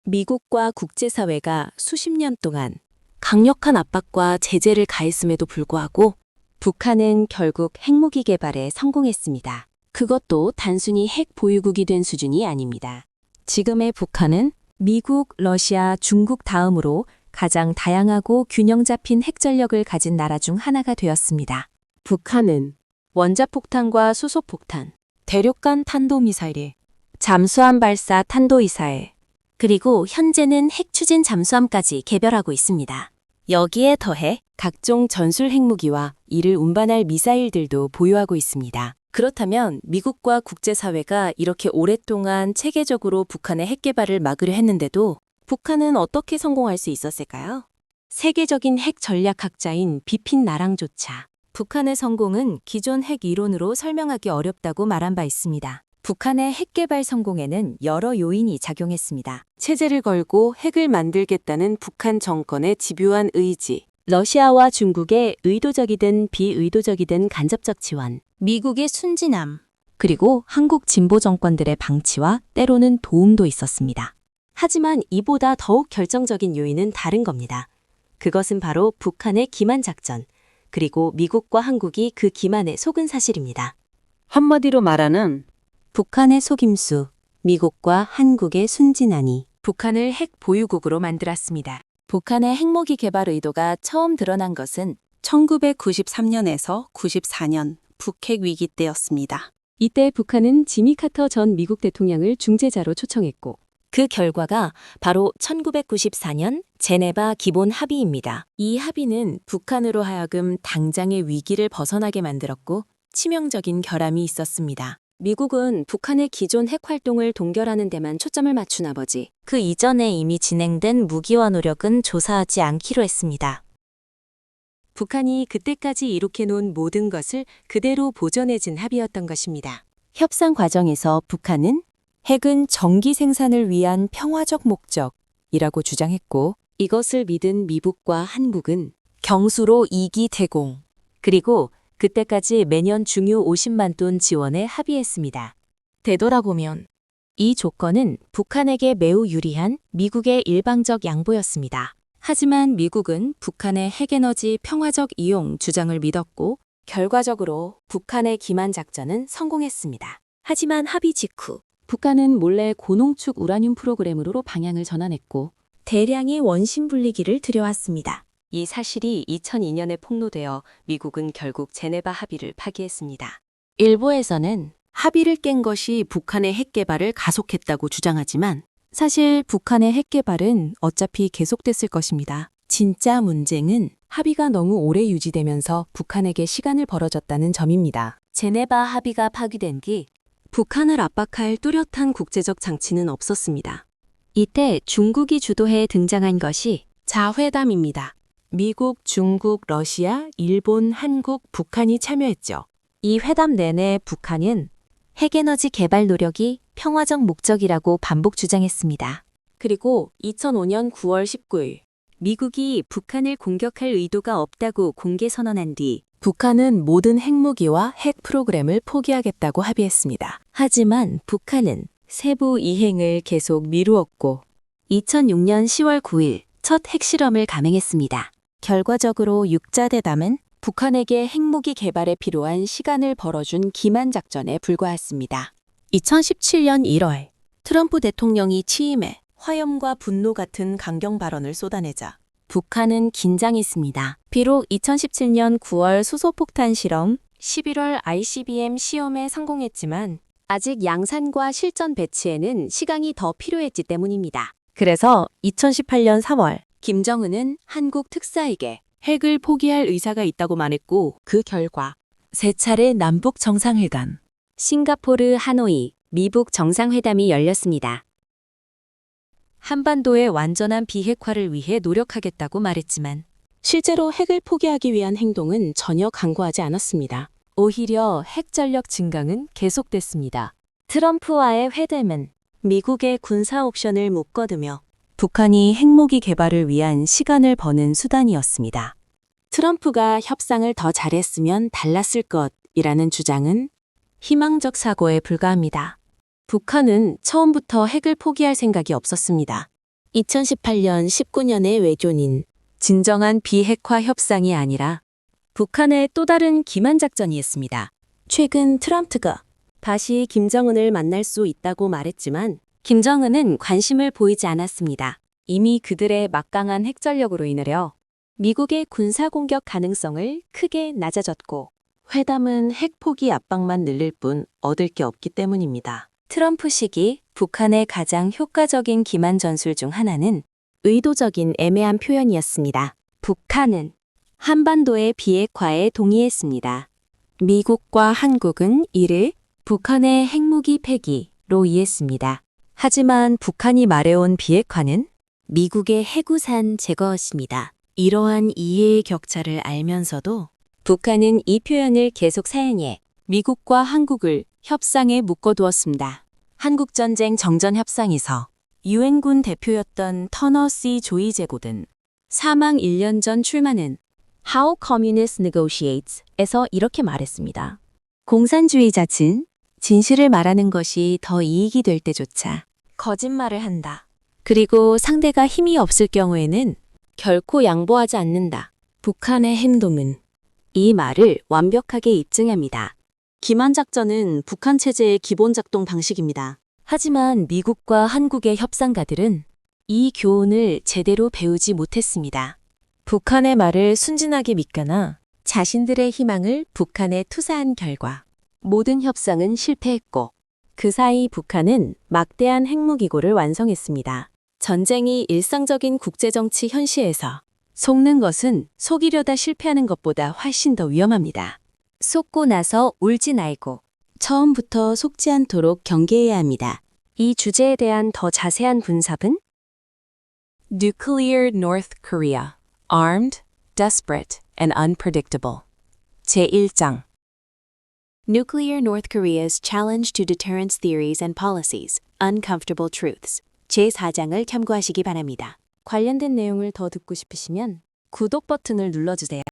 미국과 국제사회가 수십 년 동안 강력한 압박과 제재를 가했음에도 불구하고 북한은 결국 핵무기 개발에 성공했습니다. 그것도 단순히 핵 보유국이 된 수준이 아닙니다. 지금의 북한은 미국, 러시아, 중국 다음으로 가장 다양하고 균형 잡힌 핵전력을 가진 나라 중 하나가 되었습니다. 북한은 원자폭탄과 수소폭탄, 대륙간 탄도미사일, 잠수함 발사 탄도미사일, 그리고 현재는 핵 추진 잠수함까지 개발하고 있습니다. 여기에 더해 각종 전술 핵무기와 이를 운반할 미사일들도 보유하고 있습니다. 그렇다면 미국과 국제사회가 이렇게 오랫동안 체계적으로 북한의 핵 개발을 막으려 했는데도 북한은 어떻게 성공할 수 있었을까요? 세계적인 핵 전략학자인 비핀 나랑조차 북한의 성공은 기존 핵 이론으로 설명하기 어렵다고 말한 바 있습니다. 북한의 핵 개발 성공에는 여러 요인이 작용했습니다. 체제를 걸고 핵을 만들겠다는 북한 정권의 집요한 의지, 러시아와 중국의 의도적이든 비의도적이든 간접적 지원, 미국의 순진함, 그리고 한국 진보 정권들의 방치와 때로는 도움도 있었습니다. 하지만 이보다 더욱 결정적인 요인은 다른 겁니다. 그것은 바로 북한의 기만 작전, 그리고 미국과 한국이 그 기만에 속은 사실입니다. 한마디로 말하는 북한의 속임수, 미국과 한국의 순진하니 북한을 핵 보유국으로 만들었습니다. 북한의 핵무기 개발 의도가 처음 드러난 것은 1993년에서 94년 북핵 위기 때였습니다. 이때 북한은 지미 카터 전 미국 대통령을 중재자로 초청했고 그 결과가 바로 1994년 제네바 기본 합의입니다. 이 합의는 북한으로 하여금 당장의 위기를 벗어나게 만들었고 치명적인 결함이 있었습니다. 미국은 북한의 기존 핵 활동을 동결하는 데만 초점을 맞춘 나머지 그 이전에 이미 진행된 무기화 노력은 조사하지 않기로 했습니다. 북한이 그때까지 이룩해 놓은 모든 것을 그대로 보존해진 합의였던 것입니다. 협상 과정에서 북한은 핵은 전기 생산을 위한 평화적 목적이라고 주장했고 이것을 믿은 미국과 한국은 경수로 2기 대공 그리고 그때까지 매년 중유 50만 톤 지원에 합의했습니다. 되돌아보면 이 조건은 북한에게 매우 유리한 미국의 일방적 양보였습니다. 하지만 미국은 북한의 핵에너지 평화적 이용 주장을 믿었고 결과적으로 북한의 기만 작전은 성공했습니다. 하지만 합의 직후 북한은 몰래 고농축 우라늄 프로그램으로 방향을 전환했고 대량의 원심 분리기를 들여왔습니다. 이 사실이 2002년에 폭로되어 미국은 결국 제네바 합의를 파기했습니다. 일부에서는 합의를 깬 것이 북한의 핵 개발을 가속했다고 주장하지만 사실 북한의 핵 개발은 어차피 계속됐을 것입니다. 진짜 문제는 합의가 너무 오래 유지되면서 북한에게 시간을 벌어졌다는 점입니다. 제네바 합의가 파기된 뒤 북한을 압박할 뚜렷한 국제적 장치는 없었습니다. 이때 중국이 주도해 등장한 것이 자회담입니다. 미국, 중국, 러시아, 일본, 한국, 북한이 참여했죠. 이 회담 내내 북한은 핵에너지 개발 노력이 평화적 목적이라고 반복 주장했습니다. 그리고 2005년 9월 19일 미국이 북한을 공격할 의도가 없다고 공개 선언한 뒤 북한은 모든 핵무기와 핵 프로그램을 포기하겠다고 합의했습니다. 하지만 북한은 세부 이행을 계속 미루었고 2006년 10월 9일 첫 핵실험을 감행했습니다. 결과적으로 육자대담은 북한에게 핵무기 개발에 필요한 시간을 벌어준 기만 작전에 불과했습니다. 2017년 1월 트럼프 대통령이 취임해 화염과 분노 같은 강경 발언을 쏟아내자 북한은 긴장했습니다. 비록 2017년 9월 수소폭탄 실험, 11월 ICBM 시험에 성공했지만 아직 양산과 실전 배치에는 시간이 더 필요했기 때문입니다. 그래서 2018년 3월 김정은은 한국 특사에게 핵을 포기할 의사가 있다고 말했고 그 결과 세 차례 남북 정상회담, 싱가포르, 하노이, 미북 정상회담이 열렸습니다. 한반도의 완전한 비핵화를 위해 노력하겠다고 말했지만 실제로 핵을 포기하기 위한 행동은 전혀 강구하지 않았습니다. 오히려 핵 전력 증강은 계속됐습니다. 트럼프와의 회담은 미국의 군사 옵션을 묶어두며 북한이 핵무기 개발을 위한 시간을 버는 수단이었습니다. 트럼프가 협상을 더 잘했으면 달랐을 것이라는 주장은 희망적 사고에 불과합니다. 북한은 처음부터 핵을 포기할 생각이 없었습니다. 2018년 19년의 외교닌. 진정한 비핵화 협상이 아니라 북한의 또 다른 기만 작전이었습니다. 최근 트럼프가 다시 김정은을 만날 수 있다고 말했지만 김정은은 관심을 보이지 않았습니다. 이미 그들의 막강한 핵전력으로 인하여 미국의 군사공격 가능성을 크게 낮아졌고 회담은 핵포기 압박만 늘릴 뿐 얻을 게 없기 때문입니다. 트럼프 시기 북한의 가장 효과적인 기만 전술 중 하나는 의도적인 애매한 표현이었습니다. 북한은 한반도의 비핵화에 동의했습니다. 미국과 한국은 이를 북한의 핵무기 폐기로 이해했습니다. 하지만 북한이 말해온 비핵화는 미국의 해구산 제거였습니다. 이러한 이해의 격차를 알면서도 북한은 이 표현을 계속 사용해 미국과 한국을 협상에 묶어두었습니다. 한국전쟁 정전 협상에서 유엔군 대표였던 터너 C. 조이 제고든 사망 1년 전 출마는 How Communist Negotiates에서 이렇게 말했습니다. 공산주의자는 진실을 말하는 것이 더 이익이 될 때조차 거짓말을 한다. 그리고 상대가 힘이 없을 경우에는 결코 양보하지 않는다. 북한의 행동은 이 말을 완벽하게 입증합니다. 기만작전은 북한 체제의 기본 작동 방식입니다. 하지만 미국과 한국의 협상가들은 이 교훈을 제대로 배우지 못했습니다. 북한의 말을 순진하게 믿거나 자신들의 희망을 북한에 투사한 결과 모든 협상은 실패했고 그 사이 북한은 막대한 핵무기고를 완성했습니다. 전쟁이 일상적인 국제정치 현실에서 속는 것은 속이려다 실패하는 것보다 훨씬 더 위험합니다. 속고 나서 울지 말고 처음부터 속지 않도록 경계해야 합니다. 이 주제에 대한 더 자세한 분석은 Nuclear North Korea, Armed, Desperate, and Unpredictable 제1장 Nuclear North Korea's Challenge to Deterrence Theories and Policies, Uncomfortable Truths 제4장을 참고하시기 바랍니다. 관련된 내용을 더 듣고 싶으시면 구독 버튼을 눌러주세요.